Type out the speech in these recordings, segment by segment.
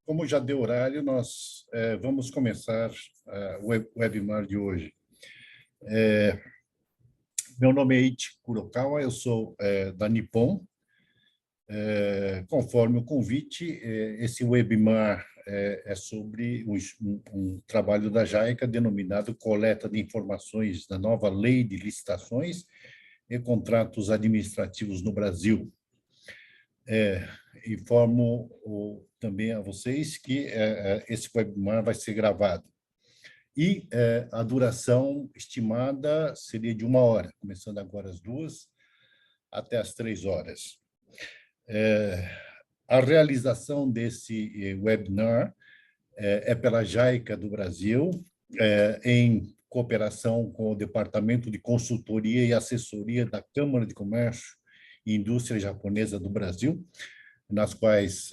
Como já deu horário, nós vamos começar o webinar de hoje. Meu nome é Ichi Kurokawa, eu sou da Nippon. Conforme o convite, esse webinar é sobre um trabalho da JICA denominado Coleta de Informações da Nova Lei de Licitações e Contratos Administrativos no Brasil. Informo também a vocês que esse webinar vai ser gravado. E a duração estimada seria de 1 hora, começando agora às 2 até às 3 horas. A realização desse webinar é pela JICA do Brasil, em cooperação com o Departamento de Consultoria e Assessoria da Câmara de Comércio e Indústria Japonesa do Brasil, nas quais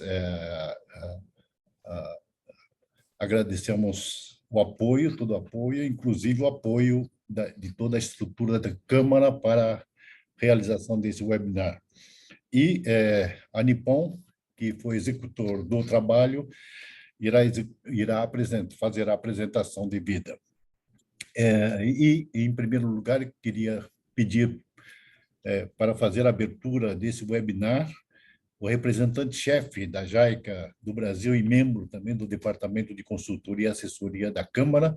agradecemos o apoio, todo o apoio, inclusive o apoio de toda a estrutura da Câmara para a realização desse webinar. E a Nippon, que foi executor do trabalho, fazer a apresentação devida. Em primeiro lugar, eu queria pedir para fazer a abertura desse webinar o representante-chefe da JICA do Brasil e membro também do Departamento de Consultoria e Assessoria da Câmara,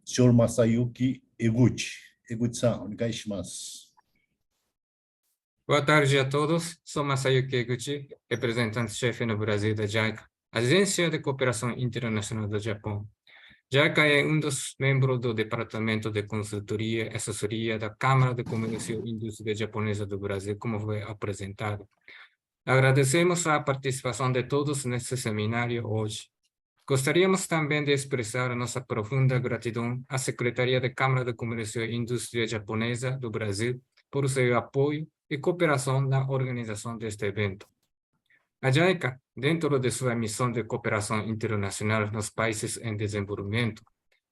senhor Masayuki Eguchi. Eguchi-san, onegai shimasu. Boa tarde a todos. Sou Masayuki Eguchi, representante-chefe no Brasil da JICA, Agência de Cooperação Internacional do Japão. JICA é dos membros do Departamento de Consultoria e Assessoria da Câmara de Comércio e Indústria Japonesa do Brasil, como foi apresentado. Agradecemos a participação de todos nesse seminário hoje. Gostaríamos também de expressar nossa profunda gratidão à Secretaria da Câmara de Comércio e Indústria Japonesa do Brasil por seu apoio e cooperação na organização deste evento. A JICA, dentro de sua missão de cooperação internacional nos países em desenvolvimento,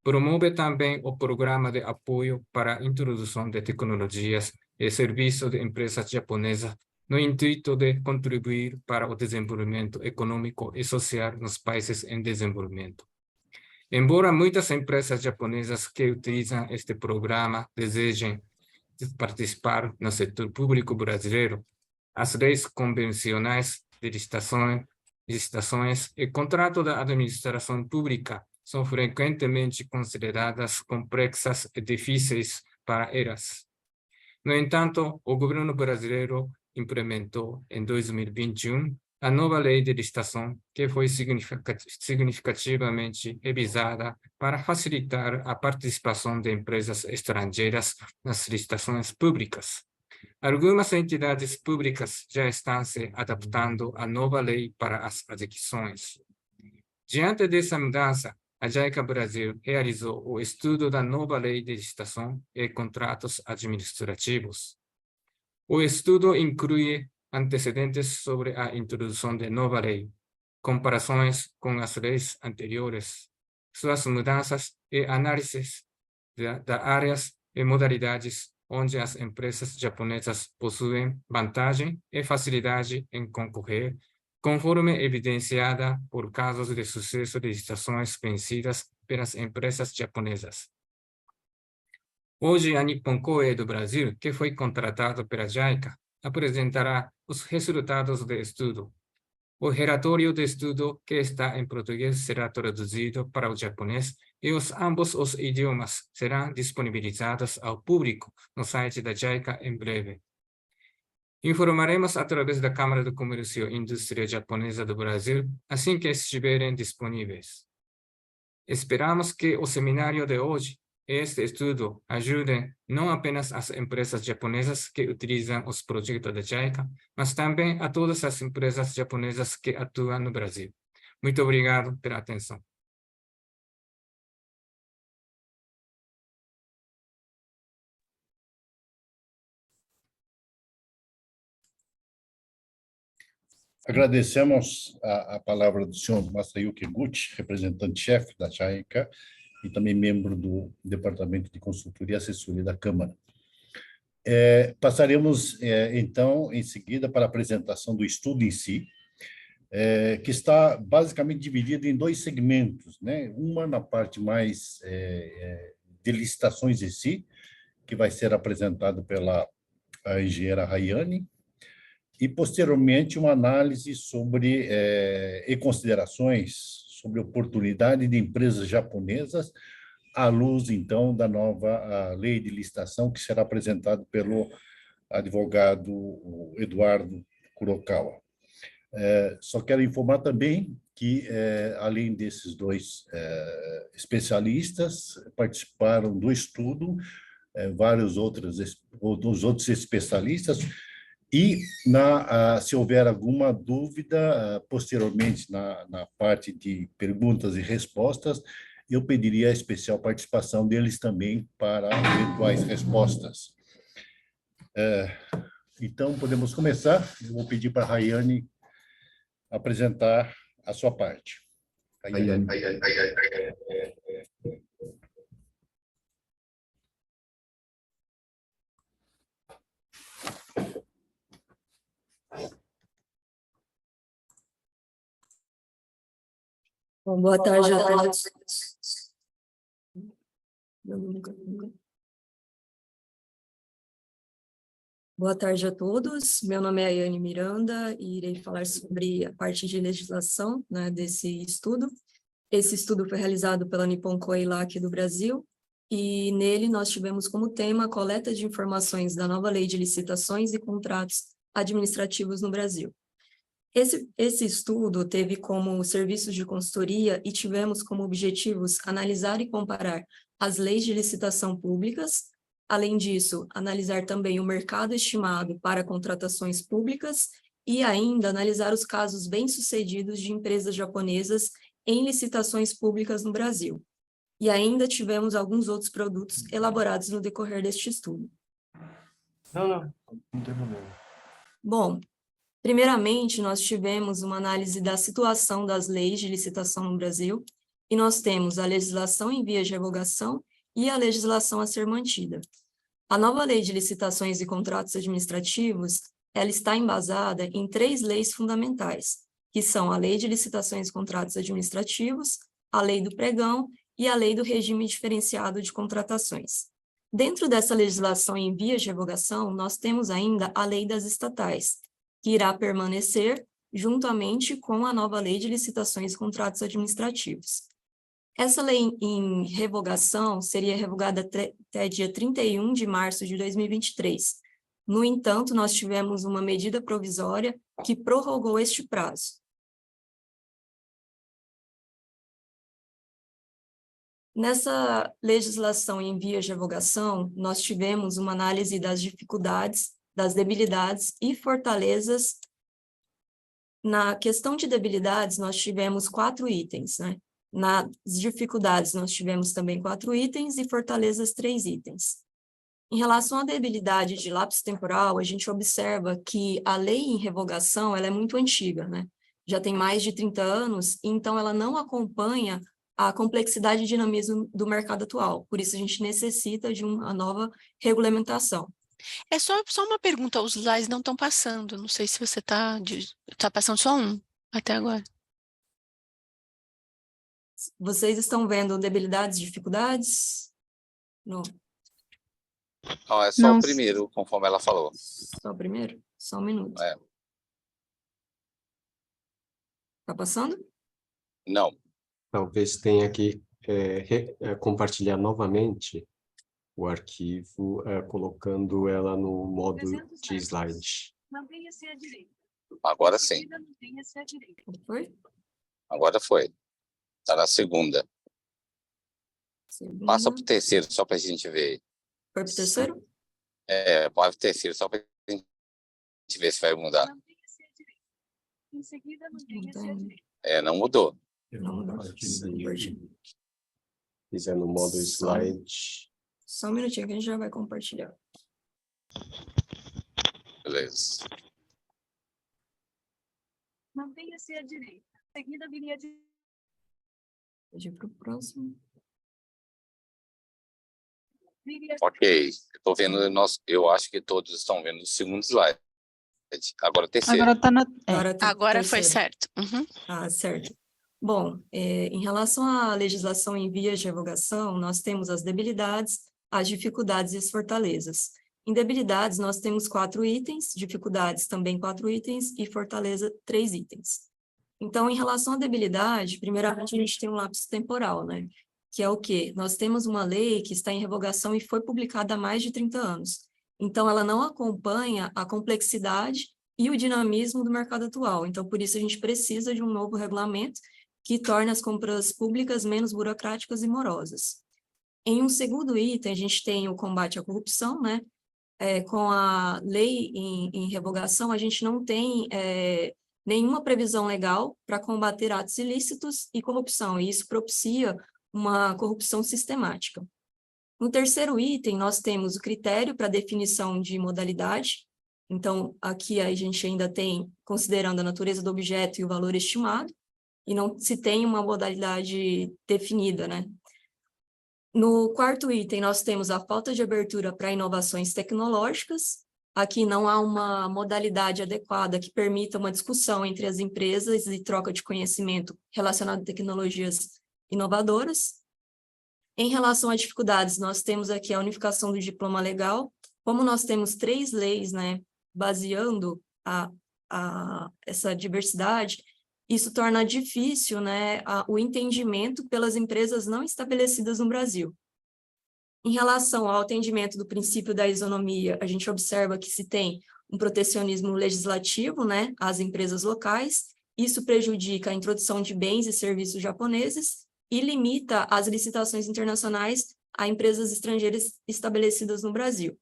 promove também o Programa de Apoio para a Introdução de Tecnologias e Serviços de Empresas Japonesas no intuito de contribuir para o desenvolvimento econômico e social nos países em desenvolvimento. Embora muitas empresas japonesas que utilizam este programa desejem participar no setor público brasileiro, as leis convencionais de licitações e contrato da administração pública são frequentemente consideradas complexas e difíceis para elas. No entanto, o governo brasileiro implementou em 2021 a nova lei de licitação, que foi significativamente revisada para facilitar a participação de empresas estrangeiras nas licitações públicas. Algumas entidades públicas já estão se adaptando à nova lei para as execuções. Diante dessa mudança, a JICA Brasil realizou o estudo da nova lei de licitação e contratos administrativos. O estudo inclui antecedentes sobre a introdução de nova lei, comparações com as leis anteriores, suas mudanças e análises de áreas e modalidades onde as empresas japonesas possuem vantagem e facilidade em concorrer, conforme evidenciada por casos de sucesso de licitações vencidas pelas empresas japonesas. Hoje, a Nippon Koei do Brasil, que foi contratado pela JICA, apresentará os resultados do estudo. O relatório do estudo, que está em português, será traduzido para o japonês e ambos os idiomas serão disponibilizados ao público no site da JICA em breve. Informaremos através da Câmara de Comércio e Indústria Japonesa do Brasil assim que estiverem disponíveis. Esperamos que o seminário de hoje e este estudo ajudem não apenas as empresas japonesas que utilizam os projetos da JICA, mas também a todas as empresas japonesas que atuam no Brasil. Muito obrigado pela atenção. Agradecemos a palavra do senhor Masayuki Eguchi, representante-chefe da JICA e também membro do Departamento de Consultoria e Assessoria da Câmara. Passaremos, então, em seguida, para a apresentação do estudo em si. que está basicamente dividida em dois segmentos, né? Uma na parte mais de licitações em si, que vai ser apresentado pela a engenheira Rayane, e, posteriormente, uma análise sobre e considerações sobre oportunidade de empresas japonesas à luz, então, da nova lei de licitação que será apresentado pelo advogado Eduardo Kurokawa. Só quero informar também que, além desses dois especialistas, participaram do estudo vários outros especialistas, e se houver alguma dúvida, posteriormente, na parte de perguntas e respostas, eu pediria a especial participação deles também para eventuais respostas. Então, podemos começar. Eu vou pedir para a Rayane apresentar a sua parte. Rayane. Bom, boa tarde a todos. Boa tarde a todos. Meu nome é Ayane Miranda e irei falar sobre a parte de legislação, né, desse estudo. Esse estudo foi realizado pela Nippon Koei aqui do Brasil e nele nós tivemos como tema a coleta de informações da nova lei de licitações e contratos administrativos no Brasil. Esse estudo teve como serviços de consultoria e tivemos como objetivos analisar e comparar as leis de licitação públicas, além disso, analisar também o mercado estimado para contratações públicas e ainda analisar os casos bem-sucedidos de empresas japonesas em licitações públicas no Brasil. E ainda tivemos alguns outros produtos elaborados no decorrer deste estudo. Não tem problema. Bom, primeiramente, nós tivemos uma análise da situação das leis de licitação no Brasil, e nós temos a legislação em vias de revogação e a legislação a ser mantida. A nova lei de licitações e contratos administrativos, ela está embasada em 3 leis fundamentais, que são a Lei de Licitações e Contratos Administrativos, a Lei do Pregão e a Lei do Regime Diferenciado de Contratações. Dentro dessa legislação em vias de revogação, nós temos ainda a Lei das Estatais, que irá permanecer juntamente com a nova Lei de Licitações e Contratos Administrativos. Essa lei em revogação seria revogada até dia 31 de março de 2023. No entanto, nós tivemos uma medida provisória que prorrogou este prazo. Nessa legislação em vias de revogação, nós tivemos uma análise das dificuldades, das debilidades e fortalezas. Na questão de debilidades, nós tivemos 4 itens, né? Nas dificuldades, nós tivemos também 4 itens e fortalezas 3 itens. Em relação à debilidade de lapso temporal, a gente observa que a lei em revogação ela é muito antiga, né? Já tem mais de 30 anos, então ela não acompanha a complexidade e dinamismo do mercado atual. Por isso, a gente necessita de uma nova regulamentação. É só uma pergunta, os slides não estão passando, não sei se você está passando só um até agora. Vocês estão vendo debilidades, dificuldades? Não. Não, é só o primeiro, conforme ela falou. Só o primeiro? Só um minuto. Tá passando? Não. Talvez tenha que compartilhar novamente o arquivo, colocando ela no modo de slide. Mantenha-se à direita. Agora sim. Mantenha-se à direita. Foi? Agora foi. Está na segunda. Passa para o terceiro, só para a gente ver. Foi para o terceiro? Pode para o terceiro, só para a gente ver se vai mudar. Mantenha-se à direita. Em seguida, mantenha-se à direita. Não mudou. Não mudou. Se fizer no modo slide. Só um minutinho que a gente já vai compartilhar. Beleza. Mantenha-se à direita. Em seguida, vire à direita. Vou para o próximo. Ok. Eu acho que todos estão vendo o segundo slide. Agora o terceiro. Agora tá na. Agora foi terceiro. certo. Uhum. Ah, certo. Bom, em relação à legislação em vias de revogação, nós temos as debilidades, as dificuldades e as fortalezas. Em debilidades, nós temos 4 itens, dificuldades também 4 itens e fortaleza 3 itens. Então, em relação à debilidade, primeiramente a gente tem um lapso temporal, né? Que é o quê? Nós temos uma lei que está em revogação e foi publicada há mais de 30 anos. Então, ela não acompanha a complexidade e o dinamismo do mercado atual. Então, por isso, a gente precisa de um novo regulamento que torne as compras públicas menos burocráticas e morosas. Em um segundo item, a gente tem o combate à corrupção, né? Com a lei em revogação, a gente não tem nenhuma previsão legal para combater atos ilícitos e corrupção, e isso propicia uma corrupção sistemática. No terceiro item, nós temos o critério para definição de modalidade. Então, aqui a gente ainda tem, considerando a natureza do objeto e o valor estimado, e não se tem uma modalidade definida, né? No quarto item, nós temos a falta de abertura para inovações tecnológicas. Aqui não há uma modalidade adequada que permita uma discussão entre as empresas e troca de conhecimento relacionado a tecnologias inovadoras. Em relação a dificuldades, nós temos aqui a unificação do diploma legal. Como nós temos 3 leis, né, baseando essa diversidade, isso torna difícil, né, o entendimento pelas empresas não estabelecidas no Brasil. Em relação ao atendimento do princípio da isonomia, a gente observa que se tem um protecionismo legislativo, né, às empresas locais. Isso prejudica a introdução de bens e serviços japoneses e limita as licitações internacionais a empresas estrangeiras estabelecidas no Brasil.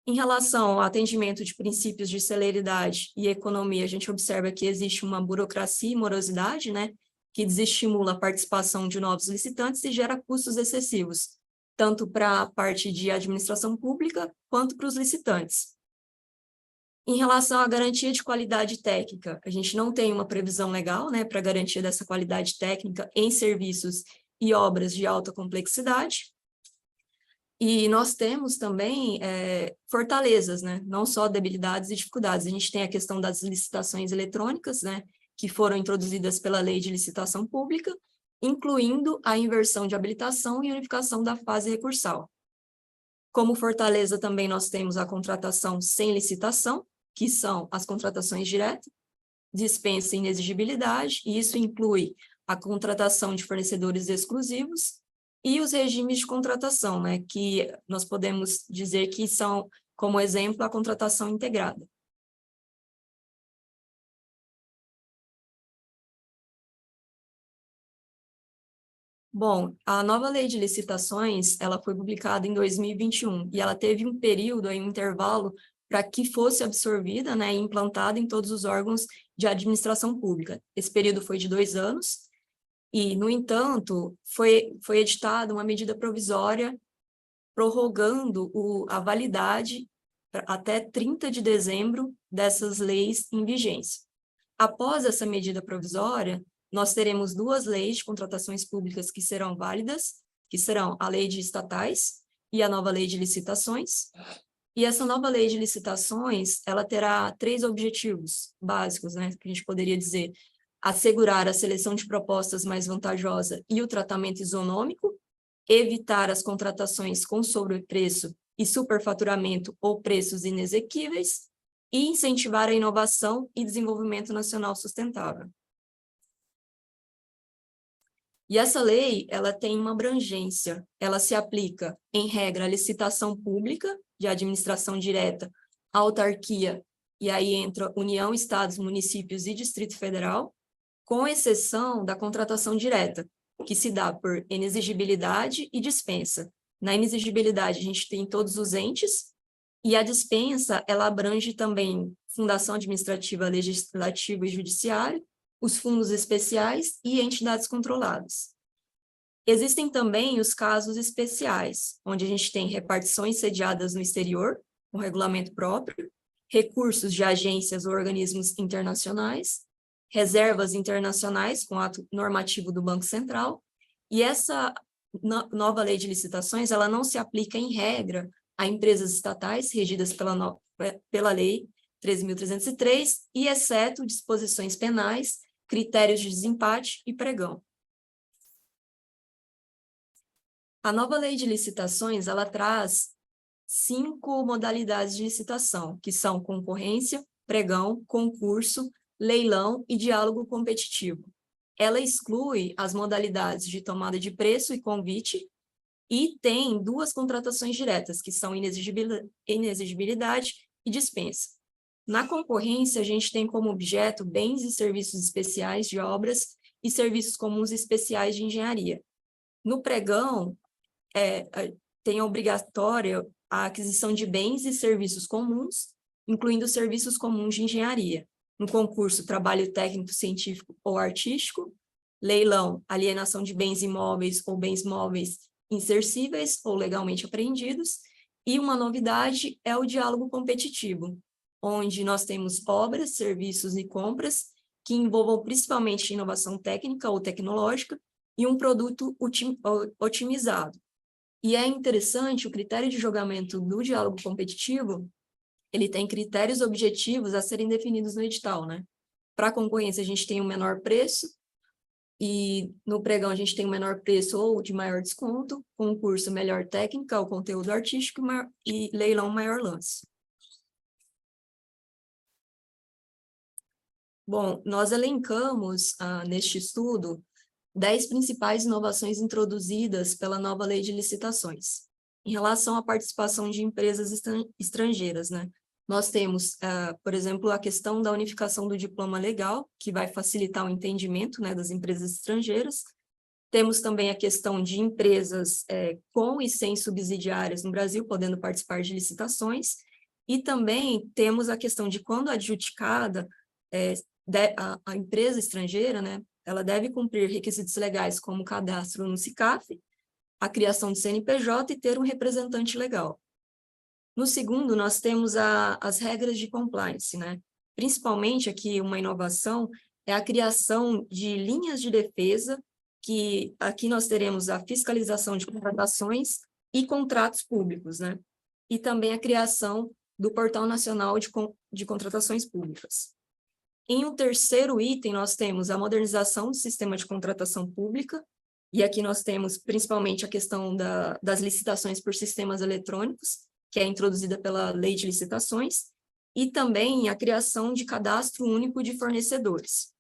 Em relação ao atendimento de princípios de celeridade e economia, a gente observa que existe uma burocracia e morosidade, né, que desestimula a participação de novos licitantes e gera custos excessivos, tanto para a parte de administração pública quanto para os licitantes. Em relação à garantia de qualidade técnica, a gente não tem uma previsão legal, né, para garantia dessa qualidade técnica em serviços e obras de alta complexidade. E nós temos também fortalezas, né? Não só debilidades e dificuldades. A gente tem a questão das licitações eletrônicas, né? Que foram introduzidas pela Lei de Licitação Pública, incluindo a inversão de habilitação e unificação da fase recursal. Como fortaleza também nós temos a contratação sem licitação, que são as contratações diretas, dispensa e inexigibilidade, e isso inclui a contratação de fornecedores exclusivos, e os regimes de contratação, né, que nós podemos dizer que são, como exemplo, a contratação integrada. Bom, a nova lei de licitações, ela foi publicada em 2021, e ela teve um período, aí, um intervalo, para que fosse absorvida, né, e implantada em todos os órgãos de administração pública. Esse período foi de 2 anos, e, no entanto, foi editada uma medida provisória prorrogando a validade até 30 de dezembro dessas leis em vigência. Após essa medida provisória, nós teremos 2 leis de contratações públicas que serão válidas, que serão a Lei de Estatais e a nova Lei de Licitações. E essa nova Lei de Licitações, ela terá 3 objetivos básicos, né, que a gente poderia dizer: assegurar a seleção de propostas mais vantajosa e o tratamento isonômico, evitar as contratações com sobrepreço e superfaturamento ou preços inexequíveis, e incentivar a inovação e desenvolvimento nacional sustentável. E essa lei, ela tem uma abrangência, ela se aplica, em regra, à licitação pública, de administração direta, à autarquia, e aí entra União, Estados, municípios e Distrito Federal, com exceção da contratação direta, que se dá por inexigibilidade e dispensa. Na inexigibilidade, a gente tem todos os entes, e a dispensa, ela abrange também fundação administrativa, legislativa e judiciária, os fundos especiais e entidades controladas. Existem também os casos especiais, onde a gente tem repartições sediadas no exterior, com regulamento próprio, recursos de agências ou organismos internacionais, reservas internacionais com ato normativo do Banco Central, e essa nova lei de licitações, ela não se aplica em regra a empresas estatais regidas pela Lei 13.303, e exceto disposições penais, critérios de desempate e pregão. A nova lei de licitações, ela traz 5 modalidades de licitação, que são concorrência, pregão, concurso, leilão e diálogo competitivo. Ela exclui as modalidades de tomada de preço e convite, e tem 2 contratações diretas, que são inexigibilidade e dispensa. Na concorrência, a gente tem como objeto bens e serviços especiais de obras e serviços comuns especiais de engenharia. No pregão, tem obrigatória a aquisição de bens e serviços comuns, incluindo serviços comuns de engenharia. No concurso, trabalho técnico, científico ou artístico. Leilão, alienação de bens imóveis ou bens móveis insercíveis ou legalmente apreendidos. E uma novidade é o diálogo competitivo, onde nós temos obras, serviços e compras que envolvam principalmente inovação técnica ou tecnológica e um produto otimizado. E é interessante, o critério de julgamento do diálogo competitivo, ele tem critérios objetivos a serem definidos no edital, né? Para a concorrência, a gente tem o menor preço, e no pregão a gente tem o menor preço ou de maior desconto, concurso melhor técnica ou conteúdo artístico e leilão maior lance. Bom, nós elencamos neste estudo 10 principais inovações introduzidas pela nova lei de licitações. Em relação à participação de empresas estrangeiras, né? Nós temos, por exemplo, a questão da unificação do diploma legal, que vai facilitar o entendimento, né, das empresas estrangeiras. Temos também a questão de empresas com e sem subsidiárias no Brasil, podendo participar de licitações. E também temos a questão de quando adjudicada, a empresa estrangeira, né, ela deve cumprir requisitos legais como cadastro no SICAF, a criação de CNPJ e ter um representante legal. No segundo, nós temos as regras de compliance, né? Principalmente aqui uma inovação é a criação de linhas de defesa, que aqui nós teremos a fiscalização de contratações e contratos públicos, né? E também a criação do Portal Nacional de Contratações Públicas. Em um terceiro item, nós temos a modernização do sistema de contratação pública, e aqui nós temos principalmente a questão das licitações por sistemas eletrônicos, que é introduzida pela Lei de Licitações, e também a criação de cadastro único de fornecedores.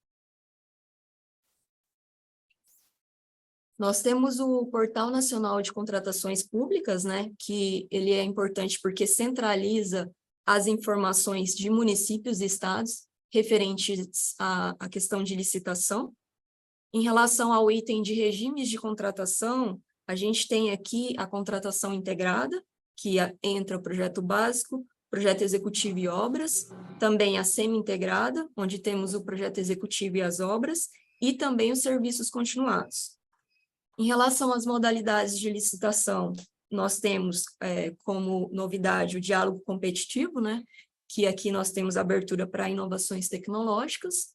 Nós temos o Portal Nacional de Contratações Públicas, né, que ele é importante porque centraliza as informações de municípios e estados referentes à questão de licitação. Em relação ao item de regimes de contratação, a gente tem aqui a contratação integrada, que entra o projeto básico, projeto executivo e obras, também a semi-integrada, onde temos o projeto executivo e as obras, e também os serviços continuados. Em relação às modalidades de licitação, nós temos como novidade o diálogo competitivo, né? Que aqui nós temos abertura para inovações tecnológicas.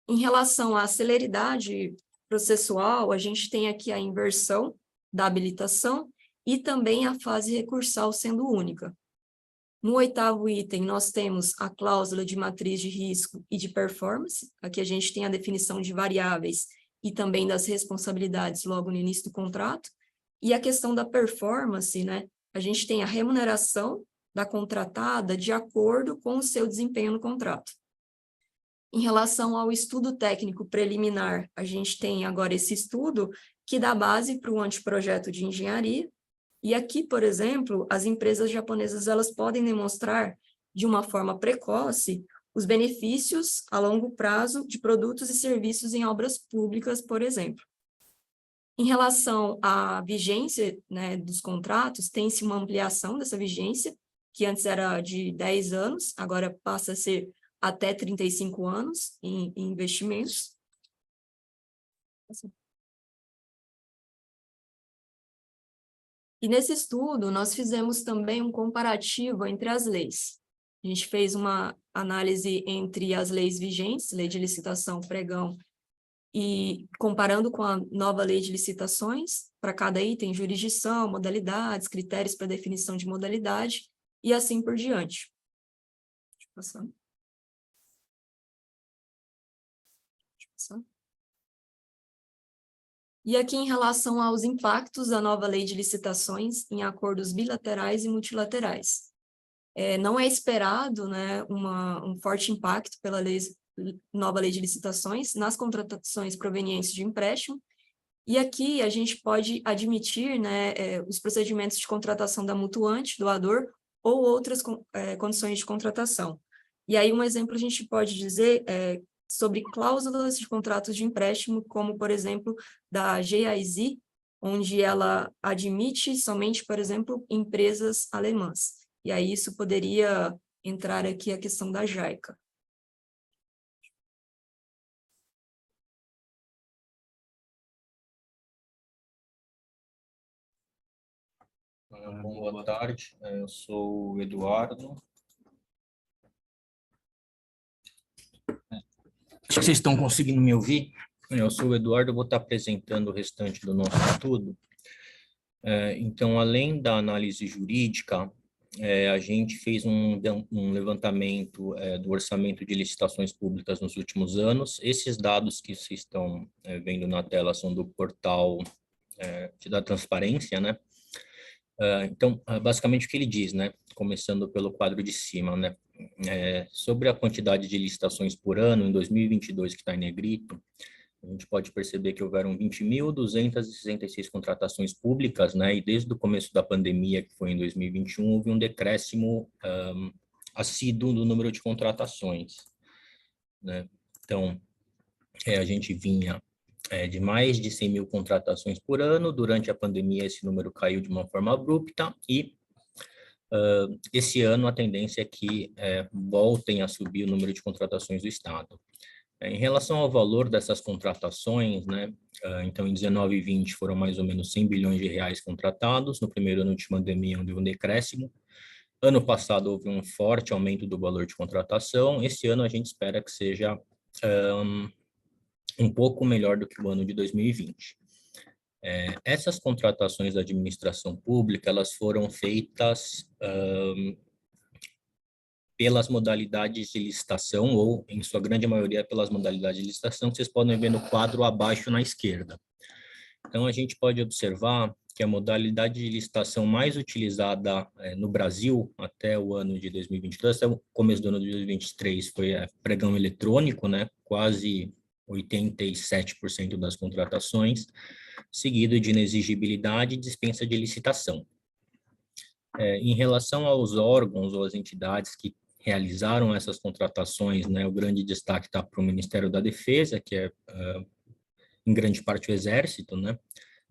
Em relação à celeridade processual, a gente tem aqui a inversão da habilitação e também a fase recursal sendo única. No 8º item, nós temos a cláusula de matriz de risco e de performance. Aqui a gente tem a definição de variáveis e também das responsabilidades logo no início do contrato. E a questão da performance, né? A gente tem a remuneração da contratada de acordo com o seu desempenho no contrato. Em relação ao estudo técnico preliminar, a gente tem agora esse estudo que dá base para o anteprojeto de engenharia. E aqui, por exemplo, as empresas japonesas elas podem demonstrar de uma forma precoce os benefícios a longo prazo de produtos e serviços em obras públicas, por exemplo. Em relação à vigência, né, dos contratos, tem-se uma ampliação dessa vigência, que antes era de 10 anos, agora passa a ser até 35 anos em investimentos. E nesse estudo, nós fizemos também um comparativo entre as leis. A gente fez uma análise entre as leis vigentes, lei de licitação, pregão, e comparando com a nova lei de licitações, para cada item, jurisdição, modalidades, critérios para definição de modalidade, e assim por diante. Deixa eu Passar. Passar. E aqui, em relação aos impactos da nova lei de licitações em acordos bilaterais e multilaterais. Não é esperado, né, um forte impacto pela nova lei de licitações nas contratações provenientes de empréstimo. E aqui a gente pode admitir, né, os procedimentos de contratação da mutuante, doador, ou outras condições de contratação. E aí um exemplo a gente pode dizer sobre cláusulas de contratos de empréstimo, como, por exemplo, da GIZ, onde ela admite somente, por exemplo, empresas alemãs. E aí isso poderia entrar aqui a questão da JICA. Boa tarde, eu sou o Eduardo. Acho que vocês estão conseguindo me ouvir. Eu sou o Eduardo, eu vou estar apresentando o restante do nosso estudo. Então, além da análise jurídica, a gente fez um levantamento do orçamento de licitações públicas nos últimos anos. Esses dados que vocês estão vendo na tela são do portal da transparência, né? Então, basicamente o que ele diz, né? Começando pelo quadro de cima, né? Sobre a quantidade de licitações por ano em 2022, que está em negrito, a gente pode perceber que houveram 20.266 contratações públicas, né? E desde o começo da pandemia, que foi em 2021, houve um decréscimo assíduo do número de contratações, né? Então, a gente vinha de mais de 100 mil contratações por ano. Durante a pandemia, esse número caiu de uma forma abrupta e esse ano a tendência é que voltem a subir o número de contratações do Estado. Em relação ao valor dessas contratações, né, então em 19 e 20 foram mais ou menos 100 bilhões de reais contratados. No primeiro ano de pandemia houve um decréscimo. Ano passado houve um forte aumento do valor de contratação. Esse ano a gente espera que seja um pouco melhor do que o ano de 2020. Essas contratações da administração pública, elas foram feitas pelas modalidades de licitação, ou, em sua grande maioria, pelas modalidades de licitação, que vocês podem ver no quadro abaixo na esquerda. Então, a gente pode observar que a modalidade de licitação mais utilizada no Brasil até o ano de 2022, até o começo do ano de 2023, foi pregão eletrônico, né? Quase 87% das contratações, seguido de inexigibilidade e dispensa de licitação. Em relação aos órgãos ou às entidades que realizaram essas contratações, né, o grande destaque está para o Ministério da Defesa, que é, em grande parte, o Exército, né,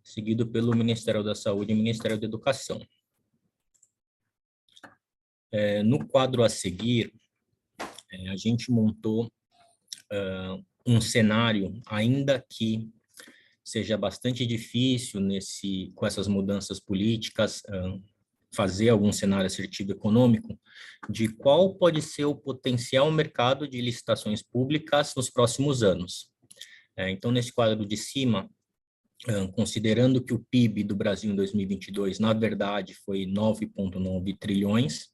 seguido pelo Ministério da Saúde e Ministério da Educação. No quadro a seguir, a gente montou um cenário, ainda que seja bastante difícil com essas mudanças políticas, fazer algum cenário assertivo econômico, de qual pode ser o potencial mercado de licitações públicas nos próximos anos. Então, nesse quadro de cima, considerando que o PIB do Brasil em 2022, na verdade, foi 9,9 trilhões,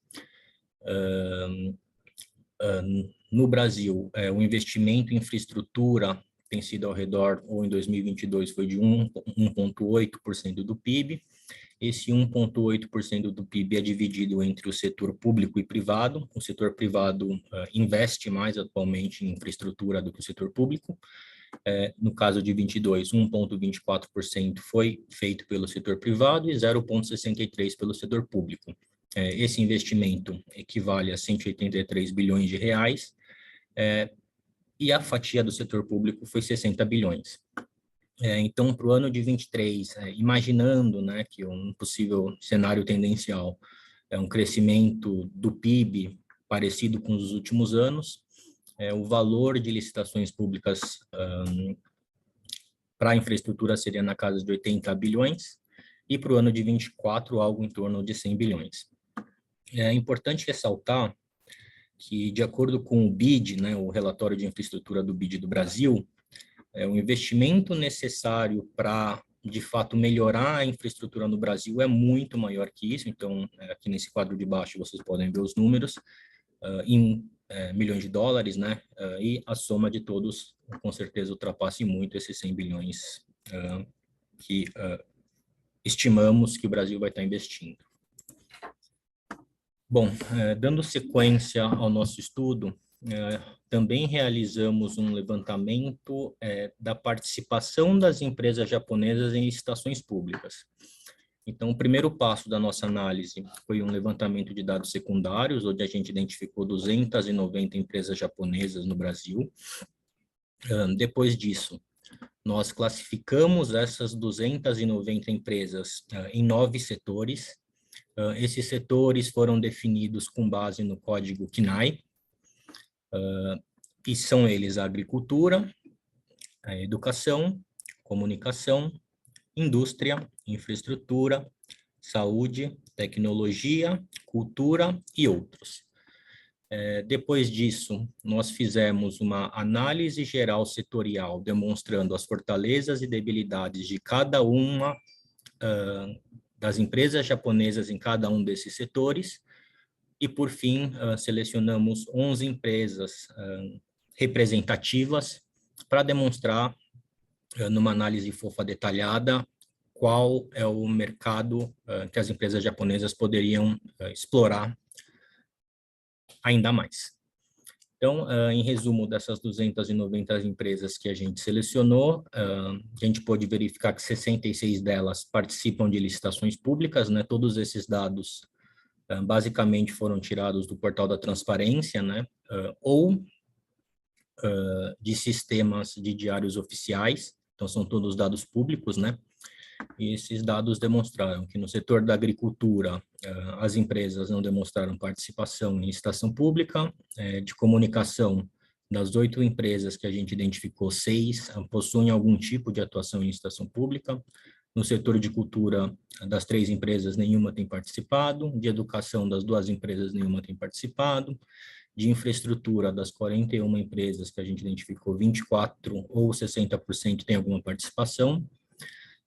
no Brasil, o investimento em infraestrutura tem sido ao redor, ou em 2022, foi de 1,8% do PIB. Esse 1,8% do PIB é dividido entre o setor público e privado. O setor privado investe mais atualmente em infraestrutura do que o setor público. No caso de 22, 1,24% foi feito pelo setor privado e 0,63% pelo setor público. Esse investimento equivale a 183 bilhões de reais, e a fatia do setor público foi 60 bilhões. Então, para o ano de 23, imaginando, né, que um possível cenário tendencial é um crescimento do PIB parecido com os últimos anos, o valor de licitações públicas para a infraestrutura seria na casa de 80 bilhões, e para o ano de 24, algo em torno de 100 bilhões. É importante ressaltar que, de acordo com o BID, né, o relatório de infraestrutura do BID do Brasil, o investimento necessário para, de fato, melhorar a infraestrutura no Brasil é muito maior que isso. Então, aqui nesse quadro de baixo, vocês podem ver os números. Em milhões de dólares, né? E a soma de todos, com certeza, ultrapasse muito esses 100 bilhões que estimamos que o Brasil vai estar investindo. Bom, dando sequência ao nosso estudo, também realizamos um levantamento da participação das empresas japonesas em licitações públicas. Então, o primeiro passo da nossa análise foi um levantamento de dados secundários, onde a gente identificou 290 empresas japonesas no Brasil. Depois disso, nós classificamos essas 290 empresas em 9 setores. Esses setores foram definidos com base no código KINAI, e são eles a agricultura, a educação, comunicação, indústria, infraestrutura, saúde, tecnologia, cultura e outros. Depois disso, nós fizemos uma análise geral setorial, demonstrando as fortalezas e debilidades de cada uma das empresas japonesas em cada um desses setores, e, por fim, selecionamos 11 empresas representativas para demonstrar, numa análise fofa detalhada, qual é o mercado que as empresas japonesas poderiam explorar ainda mais. Então, em resumo dessas 290 empresas que a gente selecionou, a gente pôde verificar que 66 delas participam de licitações públicas, né? Todos esses dados basicamente foram tirados do portal da transparência, né? Ou de sistemas de diários oficiais, então são todos dados públicos, né? E esses dados demonstraram que no setor da agricultura, as empresas não demonstraram participação em licitação pública. De comunicação, das 8 empresas que a gente identificou, 6 possuem algum tipo de atuação em licitação pública. No setor de cultura, das 3 empresas, nenhuma tem participado. De educação, das 2 empresas, nenhuma tem participado. De infraestrutura, das 41 empresas que a gente identificou, 24 ou 60% tem alguma participação.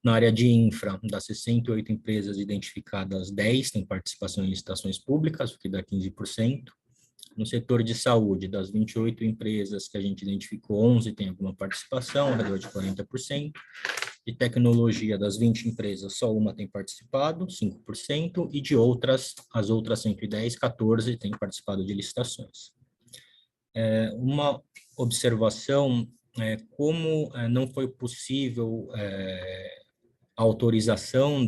Na área de infra, das 68 empresas identificadas, 10 têm participação em licitações públicas, o que dá 15%. No setor de saúde, das 28 empresas que a gente identificou, 11 têm alguma participação, ao redor de 40%. De tecnologia, das 20 empresas, só uma tem participado, 5%. E de outras, as outras 110, 14 têm participado de licitações. Uma observação, como não foi possível a autorização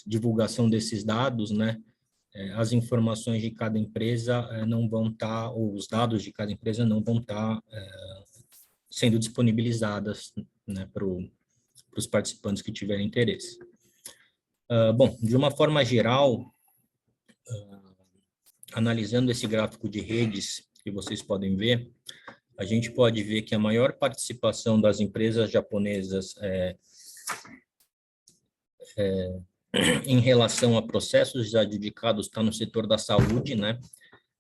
divulgação desses dados, né? As informações de cada empresa não vão estar, ou os dados de cada empresa não vão estar sendo disponibilizadas, né, para os participantes que tiverem interesse. Bom, de uma forma geral, analisando esse gráfico de redes que vocês podem ver, a gente pode ver que a maior participação das empresas japonesas em relação a processos adjudicados está no setor da saúde, né?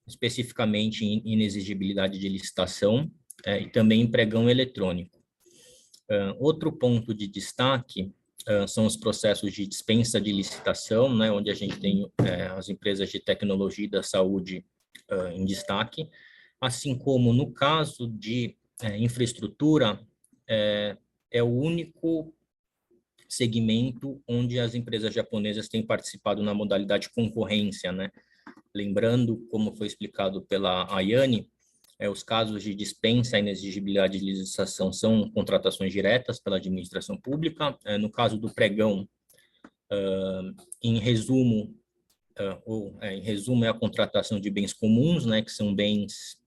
Especificamente em inexigibilidade de licitação e também em pregão eletrônico. Outro ponto de destaque são os processos de dispensa de licitação, né? Onde a gente tem as empresas de tecnologia e da saúde em destaque, assim como no caso de infraestrutura, é o único segmento onde as empresas japonesas têm participado na modalidade concorrência, né? Lembrando, como foi explicado pela Ayane, os casos de dispensa e inexigibilidade de licitação são contratações diretas pela administração pública. No caso do pregão, em resumo, é a contratação de bens comuns, né? Que são bens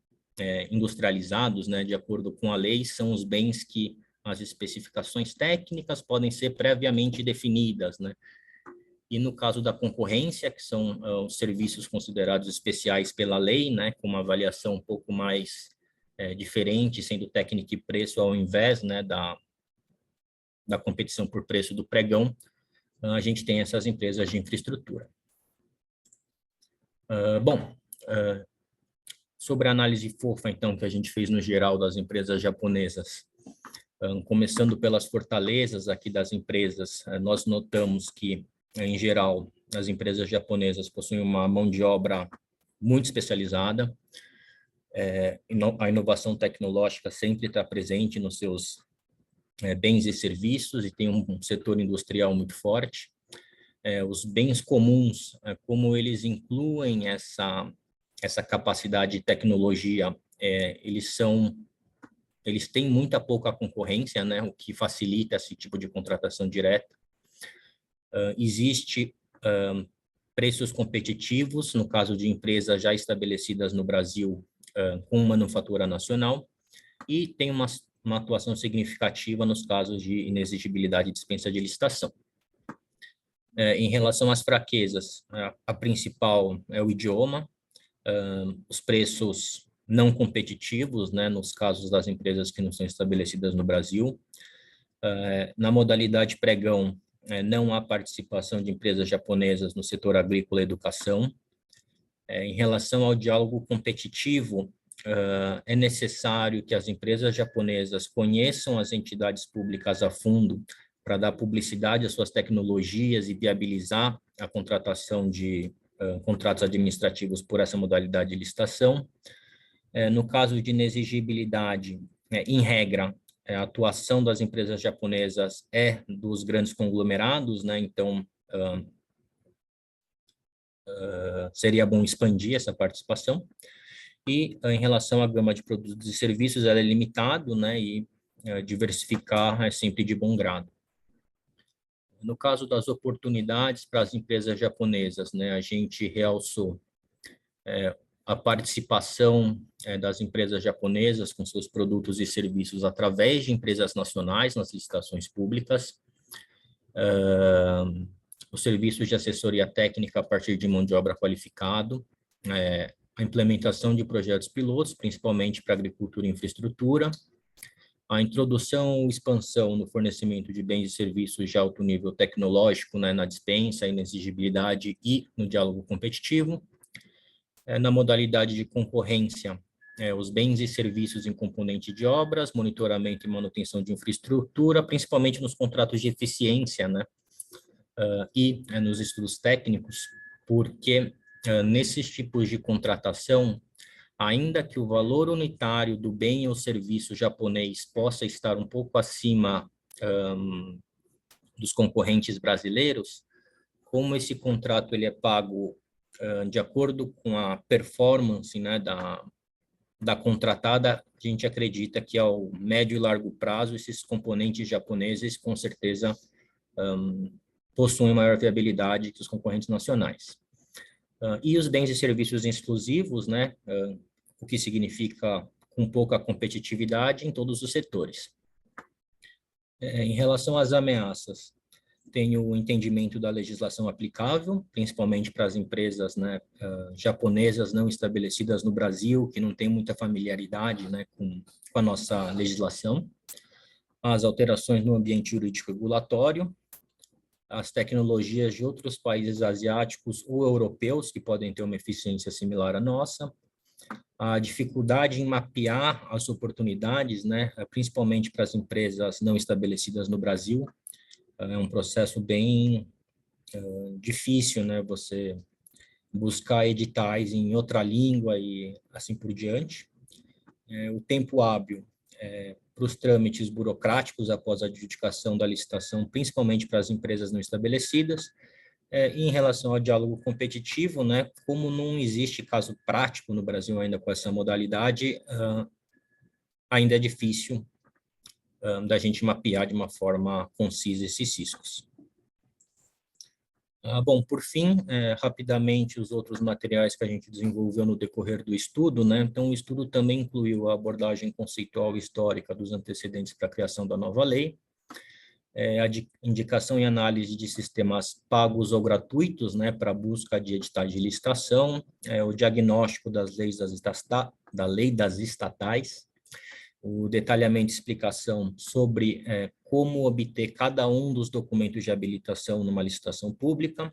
industrializados, né? De acordo com a lei, são os bens que as especificações técnicas podem ser previamente definidas, né? E no caso da concorrência, que são os serviços considerados especiais pela lei, né? Com uma avaliação um pouco mais diferente, sendo técnica e preço ao invés, né? Da competição por preço do pregão, a gente tem essas empresas de infraestrutura. Sobre a análise fofa, então, que a gente fez no geral das empresas japonesas, começando pelas fortalezas aqui das empresas, nós notamos que, em geral, as empresas japonesas possuem uma mão de obra muito especializada, a inovação tecnológica sempre está presente nos seus bens e serviços, e tem um setor industrial muito forte. Os bens comuns, como eles incluem essa capacidade de tecnologia, eles têm muita pouca concorrência, né, o que facilita esse tipo de contratação direta. Existe preços competitivos, no caso de empresas já estabelecidas no Brasil, com manufatura nacional, e tem uma atuação significativa nos casos de inexigibilidade e dispensa de licitação. Em relação às fraquezas, a principal é o idioma, os preços não competitivos, né, nos casos das empresas que não são estabelecidas no Brasil. Na modalidade pregão, não há participação de empresas japonesas no setor agrícola e educação. Em relação ao diálogo competitivo, é necessário que as empresas japonesas conheçam as entidades públicas a fundo para dar publicidade às suas tecnologias e viabilizar a contratação de contratos administrativos por essa modalidade de licitação. No caso de inexigibilidade, em regra, a atuação das empresas japonesas é dos grandes conglomerados, né? Então, seria bom expandir essa participação. E em relação à gama de produtos e serviços, ela é limitado, né? E diversificar é sempre de bom grado. No caso das oportunidades para as empresas japonesas, né? A gente realçou a participação das empresas japonesas com seus produtos e serviços através de empresas nacionais nas licitações públicas, os serviços de assessoria técnica a partir de mão de obra qualificado, a implementação de projetos pilotos, principalmente para agricultura e infraestrutura, a introdução ou expansão no fornecimento de bens e serviços de alto nível tecnológico, né, na dispensa, inexigibilidade e no diálogo competitivo. Na modalidade de concorrência, os bens e serviços em componente de obras, monitoramento e manutenção de infraestrutura, principalmente nos contratos de eficiência, né, e nos estudos técnicos, porque nesses tipos de contratação, ainda que o valor unitário do bem ou serviço japonês possa estar um pouco acima dos concorrentes brasileiros, como esse contrato ele é pago de acordo com a performance, né, da contratada, a gente acredita que ao médio e largo prazo, esses componentes japoneses, com certeza, possuem maior viabilidade que os concorrentes nacionais. E os bens e serviços exclusivos, né, o que significa com pouca competitividade em todos os setores. Em relação às ameaças, tem o entendimento da legislação aplicável, principalmente para as empresas, né, japonesas não estabelecidas no Brasil, que não têm muita familiaridade, né, com a nossa legislação, as alterações no ambiente jurídico regulatório, as tecnologias de outros países asiáticos ou europeus que podem ter uma eficiência similar à nossa, a dificuldade em mapear as oportunidades, né, principalmente para as empresas não estabelecidas no Brasil. É um processo bem difícil, né, você buscar editais em outra língua e assim por diante. O tempo hábil para os trâmites burocráticos após a adjudicação da licitação, principalmente para as empresas não estabelecidas. Em relação ao diálogo competitivo, né, como não existe caso prático no Brasil ainda com essa modalidade, ainda é difícil da gente mapear de uma forma concisa esses riscos. Bom, por fim, rapidamente, os outros materiais que a gente desenvolveu no decorrer do estudo, né? Então, o estudo também incluiu a abordagem conceitual e histórica dos antecedentes para a criação da nova lei, a indicação e análise de sistemas pagos ou gratuitos, né, para busca de editais de licitação, o diagnóstico das leis da lei das estatais, o detalhamento e explicação sobre como obter cada um dos documentos de habilitação numa licitação pública,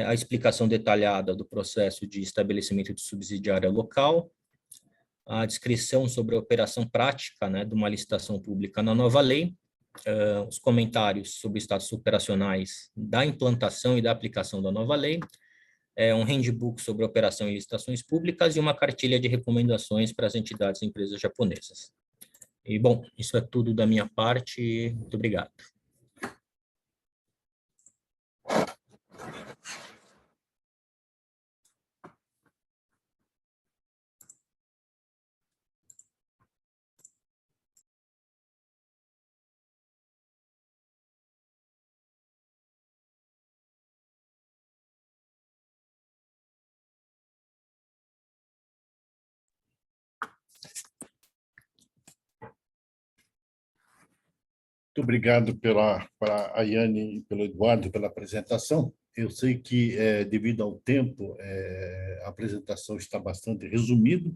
a explicação detalhada do processo de estabelecimento de subsidiária local, a descrição sobre a operação prática, né, de uma licitação pública na nova lei, os comentários sobre status operacionais da implantação e da aplicação da nova lei, um handbook sobre operação em licitações públicas e uma cartilha de recomendações para as entidades e empresas japonesas. E, bom, isso é tudo da minha parte. Muito obrigado. Muito obrigado pela a Yane e pelo Eduardo pela apresentação. Eu sei que, devido ao tempo, a apresentação está bastante resumida,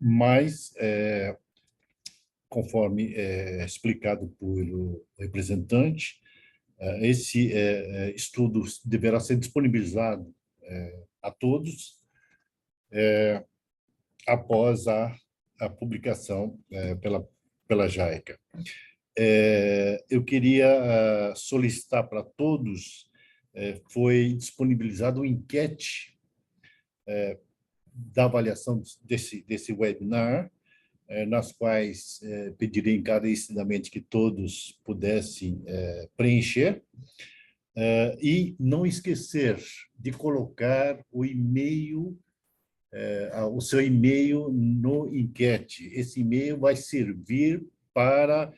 mas, conforme explicado pelo representante, esse estudo deverá ser disponibilizado a todos após a publicação pela JICA. Eu queria solicitar para todos, foi disponibilizado uma enquete da avaliação desse webinar, nas quais pedirei encarecidamente que todos pudessem preencher, e não esquecer de colocar o e-mail, o seu e-mail no enquete. Esse e-mail vai servir para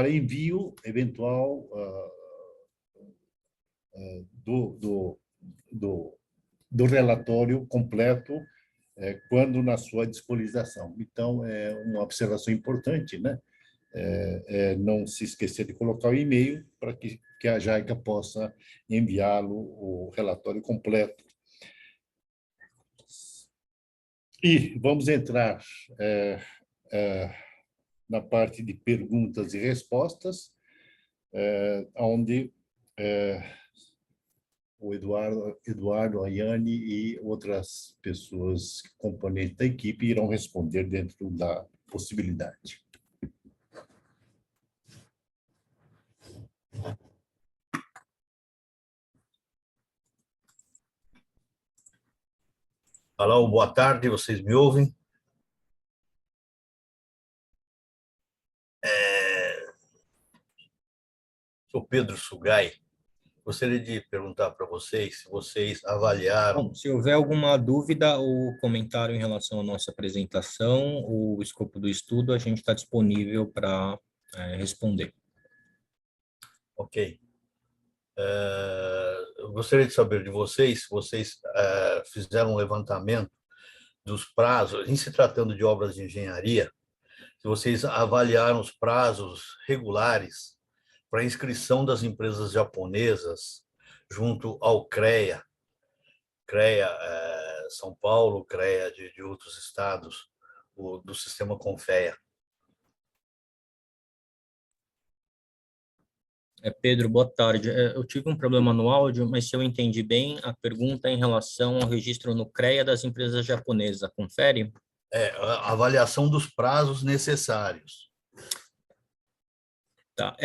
envio eventual do relatório completo quando na sua disponibilização. Então, é uma observação importante, né? Não se esquecer de colocar o e-mail para que a JICA possa enviá-lo o relatório completo. E vamos entrar na parte de perguntas e respostas, onde o Eduardo, a Yane e outras pessoas, componentes da equipe, irão responder dentro da possibilidade. Alô, boa tarde, vocês me ouvem? Sou Pedro Sugai. Gostaria de perguntar para vocês se vocês avaliaram... Bom, se houver alguma dúvida ou comentário em relação à nossa apresentação ou o escopo do estudo, a gente está disponível para responder. Ok. Eu gostaria de saber de vocês se vocês fizeram um levantamento dos prazos, em se tratando de obras de engenharia, se vocês avaliaram os prazos regulares para a inscrição das empresas japonesas junto ao CREA, São Paulo, CREA de outros estados, do sistema Confea. Pedro, boa tarde. Eu tive um problema no áudio, mas se eu entendi bem, a pergunta é em relação ao registro no CREA das empresas japonesas. Confere? A avaliação dos prazos necessários. Tá,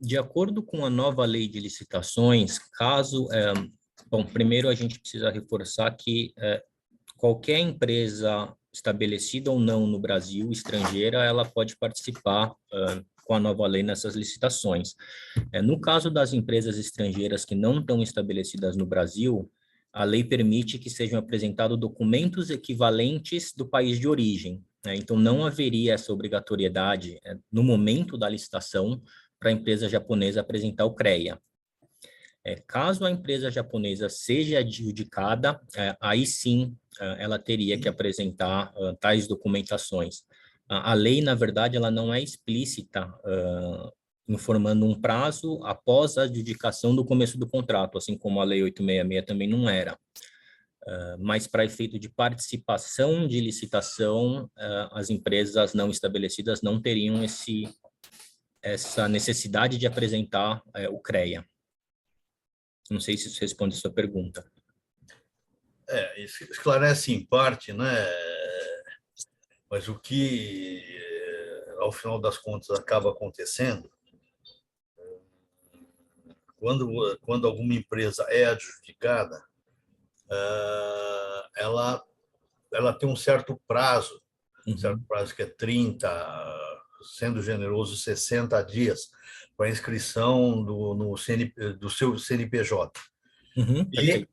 de acordo com a nova lei de licitações, bom, primeiro a gente precisa reforçar que qualquer empresa estabelecida ou não no Brasil, estrangeira, ela pode participar com a nova lei nessas licitações. No caso das empresas estrangeiras que não estão estabelecidas no Brasil, a lei permite que sejam apresentados documentos equivalentes do país de origem. Então, não haveria essa obrigatoriedade no momento da licitação para a empresa japonesa apresentar o CREA. Caso a empresa japonesa seja adjudicada, aí sim ela teria que apresentar tais documentações. A lei, na verdade, ela não é explícita, informando um prazo após a adjudicação do começo do contrato, assim como a Lei 866 também não era. Mas para efeito de participação de licitação, as empresas não estabelecidas não teriam essa necessidade de apresentar o CREA. Não sei se isso responde a sua pergunta. Isso esclarece em parte, né? Mas o que, ao final das contas, acaba acontecendo quando alguma empresa é adjudicada, ela tem um certo prazo que é 30, sendo generoso, 60 dias para a inscrição do seu CNPJ. E,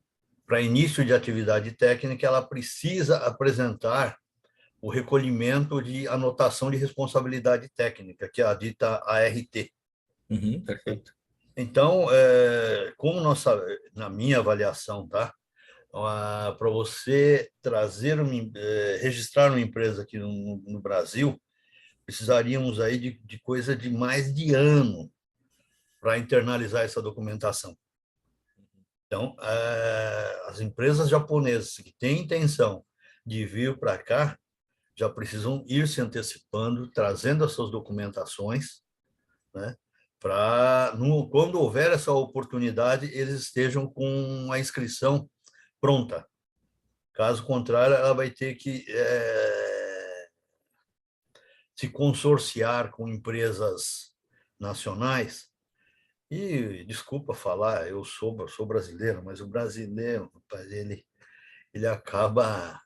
para início de atividade técnica, ela precisa apresentar o recolhimento de anotação de responsabilidade técnica, que é a dita ART. Perfeito. Então, como na minha avaliação, tá? Para você registrar uma empresa aqui no Brasil, precisaríamos aí de coisa de mais de ano para internalizar essa documentação. Então, as empresas japonesas que têm intenção de vir para cá já precisam ir se antecipando, trazendo as suas documentações, né? Quando houver essa oportunidade, eles estejam com a inscrição pronta. Caso contrário, ela vai ter que se consorciar com empresas nacionais. E, desculpa falar, eu sou brasileiro, mas o brasileiro, ele acaba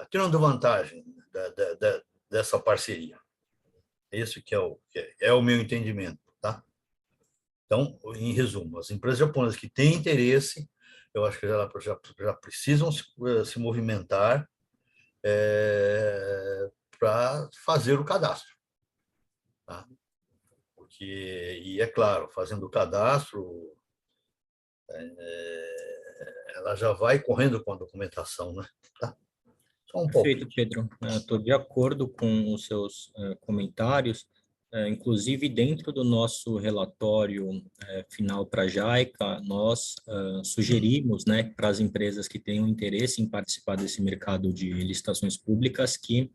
tirando vantagem dessa parceria. Esse que é o meu entendimento, tá? Então, em resumo, as empresas japonesas que têm interesse, eu acho que já precisam se movimentar para fazer o cadastro, tá? E é claro, fazendo o cadastro, ela já vai correndo com a documentação, né? Tá? Só um pouco. Perfeito, Pedro. Estou de acordo com os seus comentários. Inclusive, dentro do nosso relatório final para a JICA, nós sugerimos, né, para as empresas que tenham interesse em participar desse mercado de licitações públicas que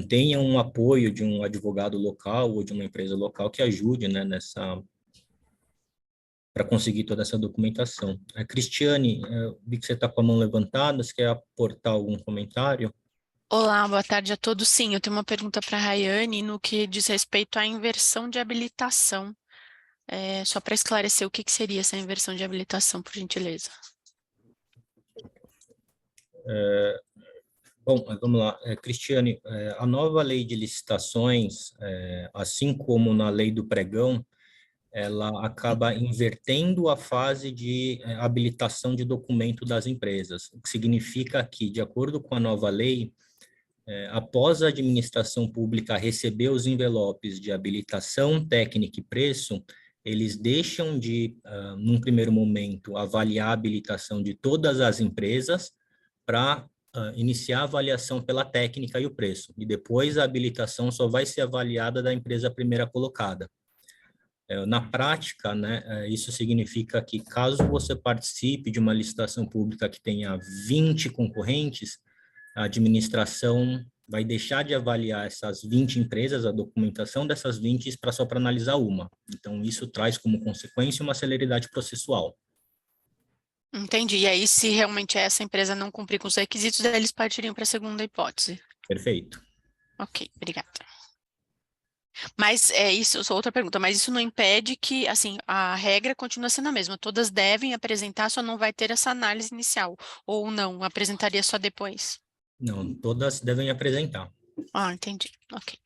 tenham um apoio de um advogado local ou de uma empresa local que ajude, né, para conseguir toda essa documentação. Cristiane, vi que você está com a mão levantada, você quer aportar algum comentário? Olá, boa tarde a todos. Sim, eu tenho uma pergunta para a Rayane no que diz respeito à inversão de habilitação. Só para esclarecer o que seria essa inversão de habilitação, por gentileza. Bom, vamos lá. Cristiane, a nova lei de licitações, assim como na lei do pregão, ela acaba invertendo a fase de habilitação de documento das empresas, o que significa que, de acordo com a nova lei, após a administração pública receber os envelopes de habilitação, técnica e preço, eles deixam de, num primeiro momento, avaliar a habilitação de todas as empresas para iniciar a avaliação pela técnica e o preço. E depois a habilitação só vai ser avaliada da empresa primeira colocada. Na prática, né, isso significa que caso você participe de uma licitação pública que tenha 20 concorrentes, a administração vai deixar de avaliar essas 20 empresas, a documentação dessas 20, só para analisar uma. Então, isso traz como consequência uma celeridade processual. Entendi. E aí, se realmente essa empresa não cumprir com os requisitos, daí eles partiriam para a segunda hipótese. Perfeito. Ok, obrigada. Mas isso, só outra pergunta, mas isso não impede que, assim, a regra continua sendo a mesma. Todas devem apresentar, só não vai ter essa análise inicial. Ou não, apresentaria só depois? Não, todas devem apresentar. Ah, entendi. Ok.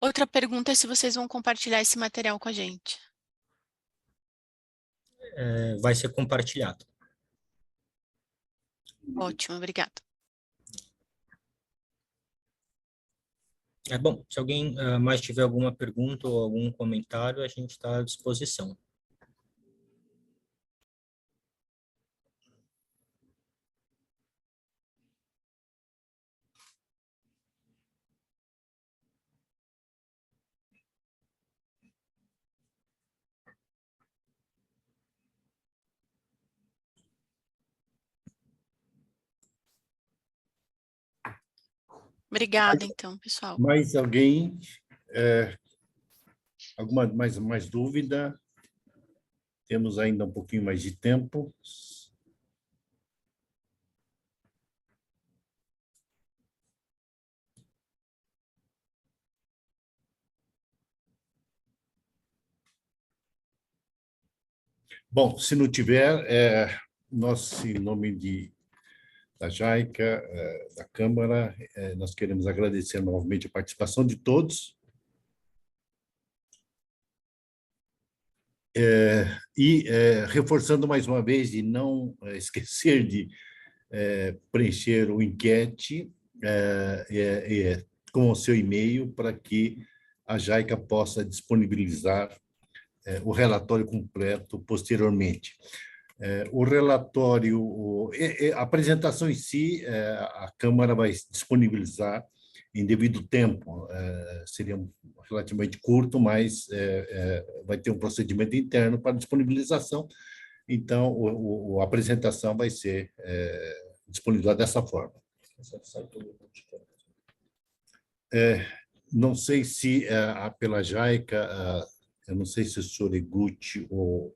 Outra pergunta é se vocês vão compartilhar esse material com a gente. Vai ser compartilhado. Ótimo, obrigada. Bom, se alguém mais tiver alguma pergunta ou algum comentário, a gente está à disposição. Obrigada, então, pessoal. Mais alguém? Alguma mais dúvida? Temos ainda um pouquinho mais de tempo. Bom, se não tiver, nós, em nome da JICA, da Câmara, nós queremos agradecer novamente a participação de todos. E reforçando mais uma vez de não esquecer de preencher o enquete com o seu e-mail para que a JICA possa disponibilizar o relatório completo posteriormente. O relatório, a apresentação em si, a Câmara vai disponibilizar em devido tempo. Seria relativamente curto, mas vai ter um procedimento interno para disponibilização. Então, a apresentação vai ser disponibilizada dessa forma. Não sei se pela JICA, eu não sei se o senhor Eguchi ou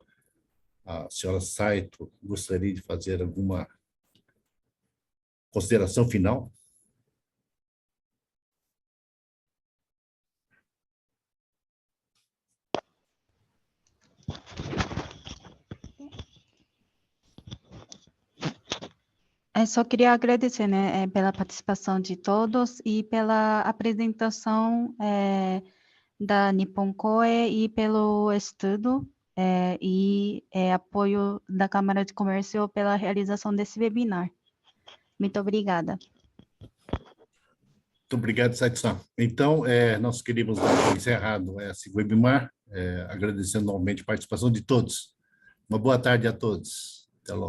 a senhora Saito gostaria de fazer alguma consideração final? Só queria agradecer, né, pela participação de todos e pela apresentação da Nippon Koe e pelo estudo e apoio da Câmara de Comércio pela realização desse webinar. Muito obrigada. Muito obrigado, Saito-san. Então, nós queríamos dar por encerrado esse webinar, agradecendo novamente a participação de todos. Uma boa tarde a todos. Até logo.